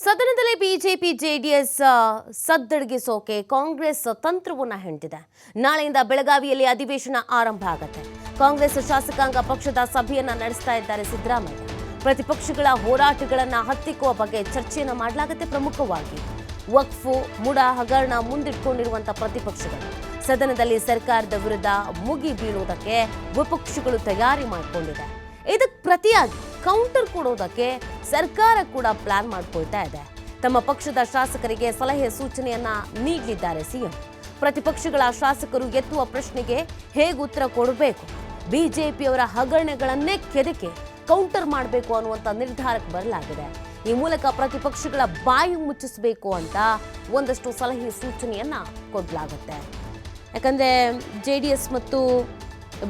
ಸದನದಲ್ಲಿ BJP JDS ಸದ್ದಡಗಿಸೋಕೆ Congress ತಂತ್ರವನ್ನ ಹೆಣೆದಿದೆ. ನಾಳೆಯಿಂದ ಬೆಳಗಾವಿಯಲ್ಲಿ ಅಧಿವೇಶನ ಆರಂಭ ಆಗುತ್ತೆ. ಕಾಂಗ್ರೆಸ್ ಶಾಸಕಾಂಗ ಪಕ್ಷದ ಸಭೆಯನ್ನ ನಡೆಸ್ತಾ ಇದ್ದಾರೆ ಸಿದ್ದರಾಮಯ್ಯ. ಪ್ರತಿಪಕ್ಷಗಳ ಹೋರಾಟಗಳನ್ನ ಹತ್ತಿಕ್ಕುವ ಬಗ್ಗೆ ಚರ್ಚೆಯನ್ನ ಮಾಡಲಾಗುತ್ತೆ. ಪ್ರಮುಖವಾಗಿ ವಕ್ಫು ಮುಡಾ ಹಗರಣ ಮುಂದಿಟ್ಕೊಂಡಿರುವಂತಹ ಪ್ರತಿಪಕ್ಷಗಳು ಸದನದಲ್ಲಿ ಸರ್ಕಾರದ ವಿರುದ್ಧ ಮುಗಿ ಬೀಳುವುದಕ್ಕೆ ವಿಪಕ್ಷಗಳು ತಯಾರಿ ಮಾಡಿಕೊಂಡಿದೆ. ಇದಕ್ಕೆ ಪ್ರತಿಯಾಗಿ ಕೌಂಟರ್ ಕೊಡೋದಕ್ಕೆ ಸರ್ಕಾರ ಕೂಡ ಪ್ಲಾನ್ ಮಾಡಿಕೊಳ್ತಾ ಇದೆ. ತಮ್ಮ ಪಕ್ಷದ ಶಾಸಕರಿಗೆ ಸಲಹೆ ಸೂಚನೆಯನ್ನ ನೀಡಲಿದ್ದಾರೆ ಸಿಎಂ. ಪ್ರತಿಪಕ್ಷಗಳ ಶಾಸಕರು ಎತ್ತುವ ಪ್ರಶ್ನೆಗೆ ಹೇಗೆ ಉತ್ತರ ಕೊಡಬೇಕು, ಬಿಜೆಪಿಯವರ ಹಗರಣಗಳನ್ನೇ ಕೆದಕಿ ಕೌಂಟರ್ ಮಾಡಬೇಕು ಅನ್ನುವಂಥ ನಿರ್ಧಾರಕ್ಕೆ ಬರಲಾಗಿದೆ. ಈ ಮೂಲಕ ಪ್ರತಿಪಕ್ಷಗಳ ಬಾಯಿ ಮುಚ್ಚಿಸಬೇಕು ಅಂತ ಒಂದಷ್ಟು ಸಲಹೆ ಸೂಚನೆಯನ್ನ ಕೊಡಲಾಗುತ್ತೆ. ಯಾಕಂದರೆ JDS ಮತ್ತು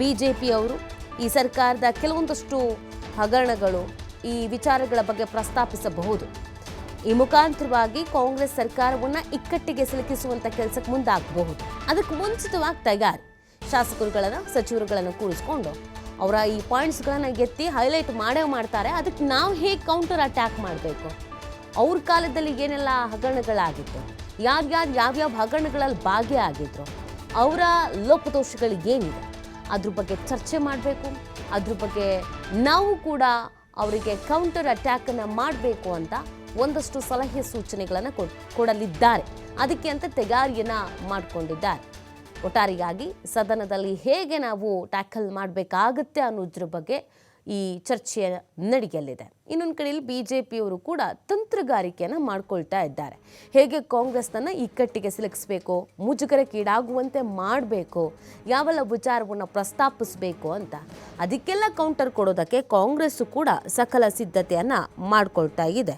ಬಿಜೆಪಿಯವರು ಈ ಸರ್ಕಾರದ ಕೆಲವೊಂದಷ್ಟು ಹಗರಣಗಳು, ಈ ವಿಚಾರಗಳ ಬಗ್ಗೆ ಪ್ರಸ್ತಾಪಿಸಬಹುದು. ಈ ಮುಖಾಂತರವಾಗಿ ಕಾಂಗ್ರೆಸ್ ಸರ್ಕಾರವನ್ನು ಇಕ್ಕಟ್ಟಿಗೆ ಸಿಲುಕಿಸುವಂಥ ಕೆಲಸಕ್ಕೆ ಮುಂದಾಗಬಹುದು. ಅದಕ್ಕೆ ಮುಂಚಿತವಾಗಿ ತಯಾರಿ ಶಾಸಕರುಗಳನ್ನು, ಸಚಿವರುಗಳನ್ನು ಕೂರಿಸ್ಕೊಂಡು ಅವರ ಈ ಪಾಯಿಂಟ್ಸ್ಗಳನ್ನು ಎತ್ತಿ ಹೈಲೈಟ್ ಮಾಡ್ತಾರೆ. ಅದಕ್ಕೆ ನಾವು ಹೇಗೆ ಕೌಂಟರ್ ಅಟ್ಯಾಕ್ ಮಾಡಬೇಕು, ಅವ್ರ ಕಾಲದಲ್ಲಿ ಏನೆಲ್ಲ ಹಗರಣಗಳಾಗಿತ್ತು, ಯಾವ್ಯಾವ ಹಗರಣಗಳಲ್ಲಿ ಭಾಗಿಯಾಗಿದ್ರು, ಅವರ ಲೋಪದೋಷಗಳು ಏನಿದೆ ಅದ್ರ ಬಗ್ಗೆ ಚರ್ಚೆ ಮಾಡಬೇಕು. ಅದ್ರ ಬಗ್ಗೆ ನಾವು ಕೂಡ ಅವರಿಗೆ ಕೌಂಟರ್ ಅಟ್ಯಾಕನ್ನು ಮಾಡಬೇಕು ಅಂತ ಒಂದಷ್ಟು ಸಲಹೆ ಸೂಚನೆಗಳನ್ನು ಕೊಡಲಿದ್ದಾರೆ. ಅದಕ್ಕೆ ಅಂತ ತಯಾರಿಯನ್ನು ಮಾಡಿಕೊಂಡಿದ್ದಾರೆ. ಒಟ್ಟಾರೆಯಾಗಿ ಸದನದಲ್ಲಿ ಹೇಗೆ ನಾವು ಟ್ಯಾಕಲ್ ಮಾಡಬೇಕಾಗತ್ತೆ ಅನ್ನೋದ್ರ ಬಗ್ಗೆ ಈ ಚರ್ಚೆ ನಡೆಯಲಿದೆ. ಇನ್ನೊಂದು ಕಡೆಯಲ್ಲಿ ಬಿಜೆಪಿಯವರು ಕೂಡ ತಂತ್ರಗಾರಿಕೆಯನ್ನು ಮಾಡ್ಕೊಳ್ತಾ ಇದ್ದಾರೆ. ಹೇಗೆ ಕಾಂಗ್ರೆಸ್ನನ್ನು ಇಕ್ಕಟ್ಟಿಗೆ ಸಿಲುಕಿಸಬೇಕು, ಮುಜುಗರಕ್ಕೀಡಾಗುವಂತೆ ಮಾಡಬೇಕು, ಯಾವೆಲ್ಲ ವಿಚಾರವನ್ನು ಪ್ರಸ್ತಾಪಿಸಬೇಕು ಅಂತ ಅದಕ್ಕೆಲ್ಲ ಕೌಂಟರ್ ಕೊಡೋದಕ್ಕೆ ಕಾಂಗ್ರೆಸ್ಸು ಕೂಡ ಸಕಲ ಸಿದ್ಧತೆಯನ್ನು ಮಾಡ್ಕೊಳ್ತಾ ಇದೆ.